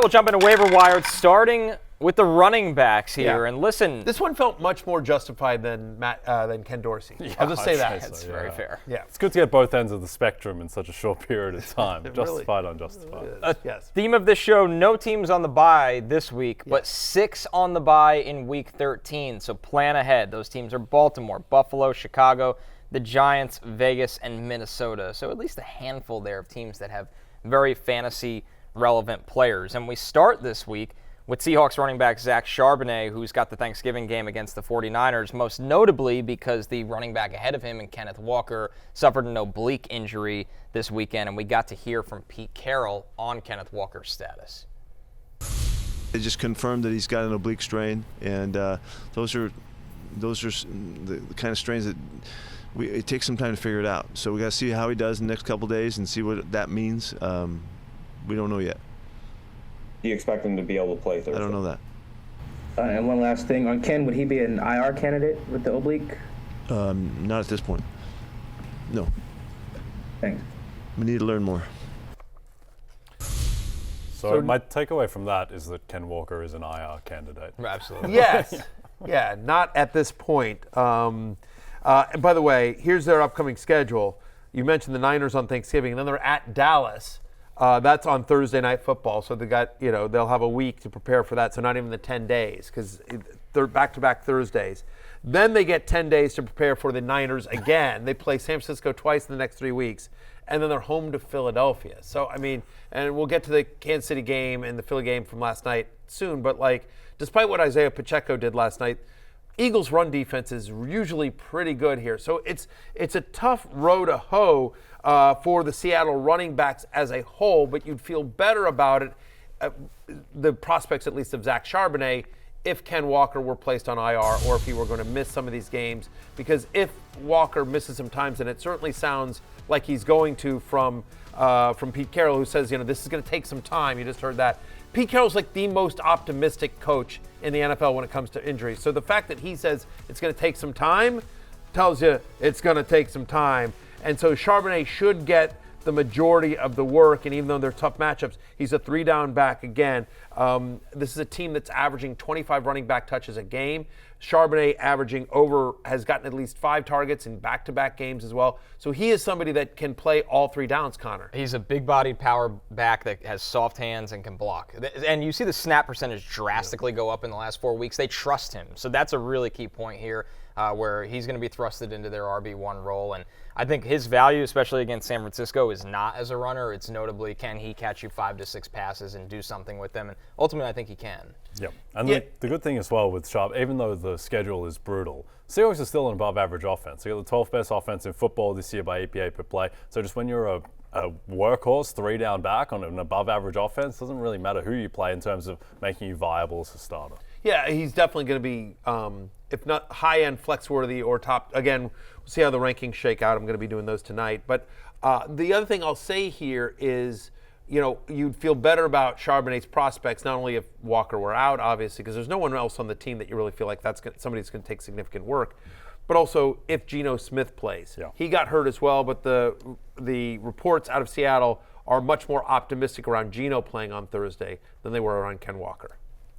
We'll jump into waiver wire, starting with the running backs here. And listen, this one felt much more justified than Ken Dorsey. I'll just say that. That's very fair. Yeah, it's good to get both ends of the spectrum in such a short period of time. Justified, unjustified. Theme of this show: no teams on the bye this week, but 6 on the bye in Week 13. So plan ahead. Those teams are Baltimore, Buffalo, Chicago, the Giants, Vegas, and Minnesota. So at least a handful there of teams that have very fantasy relevant players. And we start this week with Seahawks running back Zach Charbonnet, who's got the Thanksgiving game against the 49ers, most notably because the running back ahead of him and Kenneth Walker suffered an oblique injury this weekend, and we got to hear from Pete Carroll on Kenneth Walker's status. They just confirmed that he's got an oblique strain, and those are the kind of strains that it takes some time to figure it out. So we got to see how he does in the next couple of days and see what that means. We don't know yet. Do you expect him to be able to play Thursday? I don't know that. And one last thing on Ken, would he be an IR candidate with the oblique? Not at this point. No. Thanks. We need to learn more. So my takeaway from that is that Ken Walker is an IR candidate. Absolutely. Yes. Yeah, not at this point. By the way, here's their upcoming schedule. You mentioned the Niners on Thanksgiving, and then they're at Dallas. That's on Thursday Night Football, so they'll have a week to prepare for that. So not even the 10 days, because they're back-to-back Thursdays. Then they get 10 days to prepare for the Niners again. They play San Francisco twice in the next 3 weeks, and then they're home to Philadelphia. So and we'll get to the Kansas City game and the Philly game from last night soon. But despite what Isaiah Pacheco did last night, Eagles' run defense is usually pretty good here. So it's a tough row to hoe for the Seattle running backs as a whole, but you'd feel better about it, the prospects at least of Zach Charbonnet, if Ken Walker were placed on IR or if he were going to miss some of these games. Because if Walker misses some times, and it certainly sounds like he's going to from Pete Carroll, who says, this is going to take some time. You just heard that. Pete Carroll's like the most optimistic coach in the NFL when it comes to injuries. So the fact that he says it's going to take some time tells you it's going to take some time. And so Charbonnet should get the majority of the work, and even though they're tough matchups, he's a 3-down back again. This is a team that's averaging 25 running back touches a game. Charbonnet has gotten at least 5 targets in back-to-back games as well. So he is somebody that can play all 3 downs, Connor. He's a big-bodied power back that has soft hands and can block. And you see the snap percentage drastically go up in the last 4 weeks. They trust him. So that's a really key point here, where he's going to be thrusted into their RB1 role. And I think his value, especially against San Francisco, is not as a runner. It's notably, can he catch you 5 to 6 passes and do something with them? And ultimately, I think he can. Yeah. And the good thing as well with Sharp, even though the schedule is brutal, Seahawks are still an above-average offense. They got the 12th best offense in football this year by EPA per play. So just when you're a workhorse, 3-down back on an above-average offense, doesn't really matter who you play in terms of making you viable as a starter. Yeah, he's definitely going to be, if not high-end flex-worthy or top. Again, we'll see how the rankings shake out. I'm going to be doing those tonight. But the other thing I'll say here is, you'd feel better about Charbonnet's prospects, not only if Walker were out, obviously, because there's no one else on the team that you really feel like somebody's going to take significant work, but also if Geno Smith plays. Yeah. He got hurt as well, but the reports out of Seattle are much more optimistic around Geno playing on Thursday than they were around Ken Walker.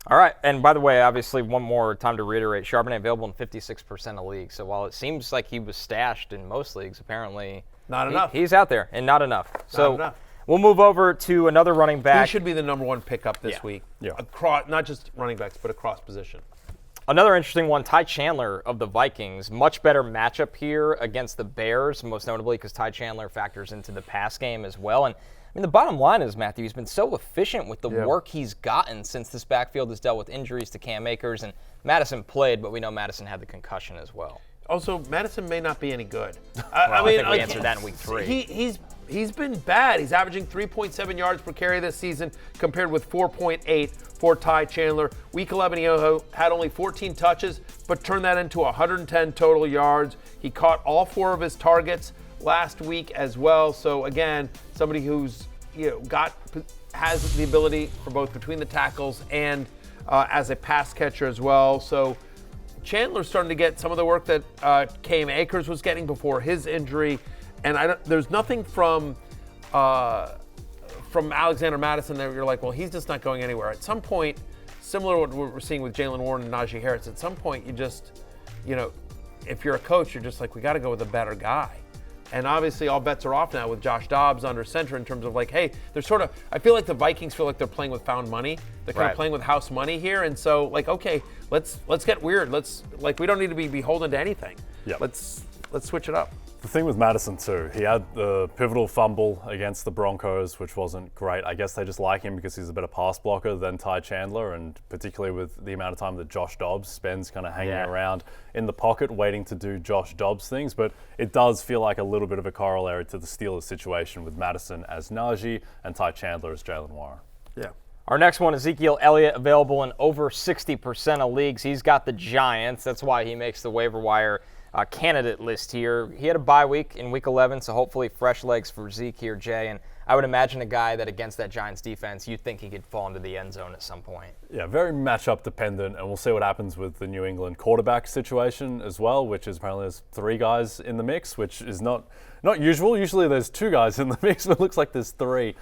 All right, and by the way, obviously, one more time to reiterate, Charbonnet available in 56% of leagues. So while it seems like he was stashed in most leagues, apparently not enough. He's out there, and not enough. Not enough. We'll move over to another running back. He should be the number 1 pickup this week. Yeah. Across, not just running backs, but across position. Another interesting one, Ty Chandler of the Vikings. Much better matchup here against the Bears, most notably because Ty Chandler factors into the pass game as well. And the bottom line is, Matthew, he's been so efficient with the work he's gotten since this backfield has dealt with injuries to Cam Akers, and Madison played, but we know Madison had the concussion as well. Also, Madison may not be any good. I think we answered that in week 3. He's been bad. He's averaging 3.7 yards per carry this season compared with 4.8 for Ty Chandler. Week 11, he had only 14 touches, but turned that into 110 total yards. He caught all 4 of his targets last week as well. So again, somebody who's has the ability for both between the tackles and as a pass catcher as well. So Chandler's starting to get some of the work that Cam Akers was getting before his injury. And there's nothing from from Alexander Madison that you're like, well, he's just not going anywhere. At some point, similar to what we're seeing with Jalen Warren and Najee Harris, at some point you just, if you're a coach, you're just like, we got to go with a better guy. And obviously all bets are off now with Josh Dobbs under center in terms of like, hey, they're sort of, I feel like the Vikings feel like they're playing with found money. They're kind of playing with house money here. And so like, okay, let's get weird. We don't need to be beholden to anything. Yep. Let's switch it up. The thing with Madison too, he had the pivotal fumble against the Broncos, which wasn't great. I guess they just like him because he's a better pass blocker than Ty Chandler, and particularly with the amount of time that Josh Dobbs spends kind of hanging around in the pocket waiting to do Josh Dobbs things. But it does feel like a little bit of a corollary to the Steelers situation with Madison as Najee and Ty Chandler as Jalen Warren. Yeah. Our next one, Ezekiel Elliott, available in over 60% of leagues. He's got the Giants. That's why he makes the waiver wire candidate list here. He had a bye week in week 11, so hopefully fresh legs for Zeke here, Jay. And I would imagine a guy that against that Giants defense, you'd think he could fall into the end zone at some point. Yeah, very matchup dependent, and we'll see what happens with the New England quarterback situation as well, which is apparently there's 3 guys in the mix, which is not usual. Usually there's 2 guys in the mix, but it looks like there's 3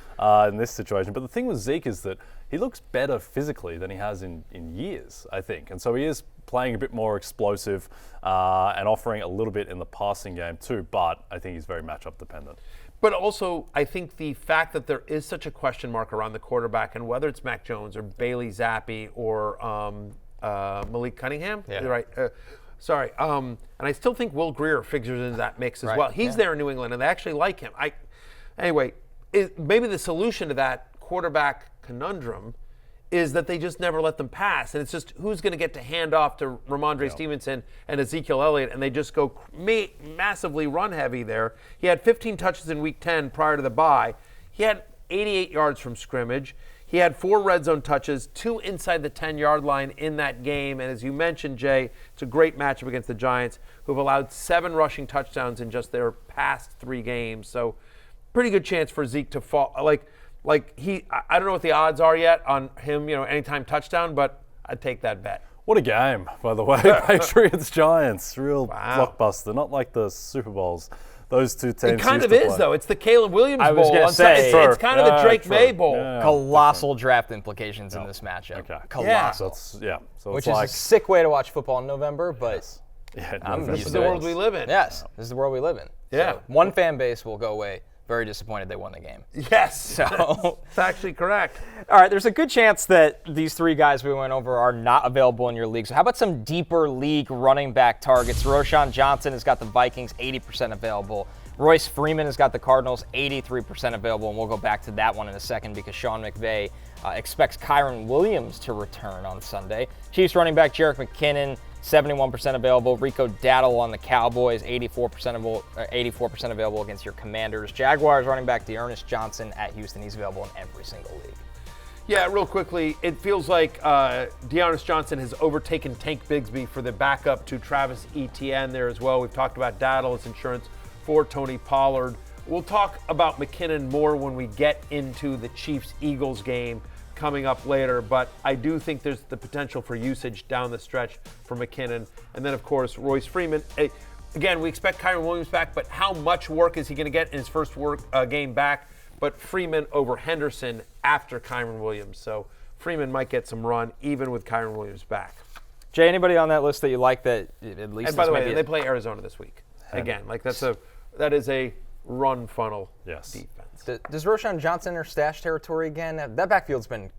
in this situation. But the thing with Zeke is that he looks better physically than he has in years, I think. And so he is playing a bit more explosive and offering a little bit in the passing game too, but I think he's very matchup dependent. But also, I think the fact that there is such a question mark around the quarterback, and whether it's Mac Jones or Bailey Zappi or Malik Cunningham, right? And I still think Will Grier figures into that mix as well. He's there in New England, and they actually like him. Maybe the solution to that quarterback conundrum is that they just never let them pass. And it's just who's going to get to hand off to Ramondre Stevenson and Ezekiel Elliott, and they just go massively run heavy there. He had 15 touches in week 10 prior to the bye. He had 88 yards from scrimmage. He had 4 red zone touches, 2 inside the 10-yard line in that game. And as you mentioned, Jay, it's a great matchup against the Giants, who have allowed 7 rushing touchdowns in just their past 3 games. So pretty good chance for Zeke to fall. I don't know what the odds are yet on him, anytime touchdown, but I'd take that bet. What a game, by the way. Patriots Giants, real blockbuster, not like the Super Bowls. Those 2 teams. It kind of is, though. It's the Caleb Williams Bowl. I was going to say. It's kind of the Drake May Bowl. Yeah, Colossal draft implications in this matchup. Okay. Colossal. So Which is a sick way to watch football in November, but this is the world we live in. Yes, this is the world we live in. Yeah. So one fan base will go away very disappointed they won the game. Yes. So that's actually correct. All right, there's a good chance that these 3 guys we went over are not available in your league. So how about some deeper league running back targets? Roshan Johnson has got the Vikings 80% available. Royce Freeman has got the Cardinals 83% available, and we'll go back to that one in a second because Sean McVay expects Kyron Williams to return on Sunday. Chiefs running back Jerick McKinnon, 71% available. Rico Dowdle on the Cowboys, 84% available against your Commanders. Jaguars running back Dearness Johnson at Houston. He's available in every single league. Yeah, real quickly, it feels like Dearness Johnson has overtaken Tank Bigsby for the backup to Travis Etienne there as well. We've talked about Dowdle as insurance for Tony Pollard. We'll talk about McKinnon more when we get into the Chiefs-Eagles game coming up later, but I do think there's the potential for usage down the stretch for McKinnon. And then, of course, Royce Freeman. Again, we expect Kyron Williams back, but how much work is he going to get in his first game back? But Freeman over Henderson after Kyron Williams. So Freeman might get some run even with Kyron Williams back. Jay, anybody on that list that you like that at least? And by the way, they play Arizona this week. Again, that is a run funnel defense. Does Roshan Johnson enter stash territory again? That backfield's been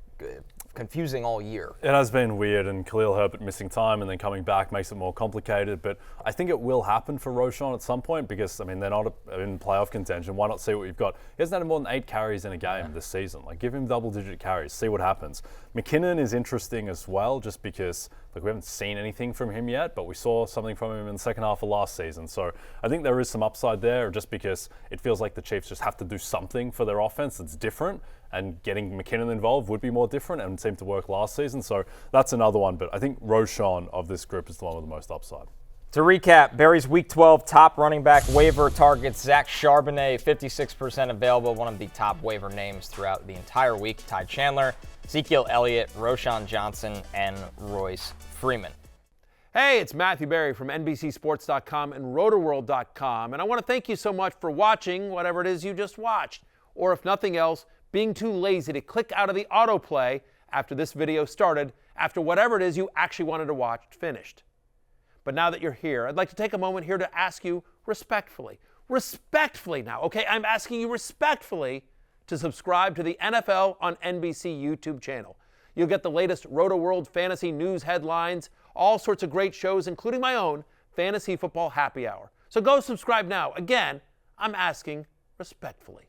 confusing all year. It has been weird, and Khalil Herbert missing time and then coming back makes it more complicated. But I think it will happen for Roshan at some point because, they're not in playoff contention. Why not see what you've got? He hasn't had more than 8 carries in a game this season. Give him double-digit carries, see what happens. McKinnon is interesting as well just because we haven't seen anything from him yet, but we saw something from him in the second half of last season. So I think there is some upside there just because it feels like the Chiefs just have to do something for their offense that's different, and getting McKinnon involved would be more different and seemed to work last season. So that's another one, but I think Roshan of this group is the one with the most upside. To recap, Barry's Week 12 top running back waiver targets, Zach Charbonnet, 56% available, one of the top waiver names throughout the entire week. Ty Chandler, Ezekiel Elliott, Roshan Johnson, and Royce Freeman. Hey, it's Matthew Berry from NBCSports.com and RotoWorld.com, and I want to thank you so much for watching whatever it is you just watched. Or if nothing else, being too lazy to click out of the autoplay after this video started, after whatever it is you actually wanted to watch finished. But now that you're here, I'd like to take a moment here to ask you respectfully now, okay? I'm asking you respectfully to subscribe to the NFL on NBC YouTube channel. You'll get the latest Roto-World fantasy news headlines, all sorts of great shows, including my own Fantasy Football Happy Hour. So go subscribe now. Again, I'm asking respectfully.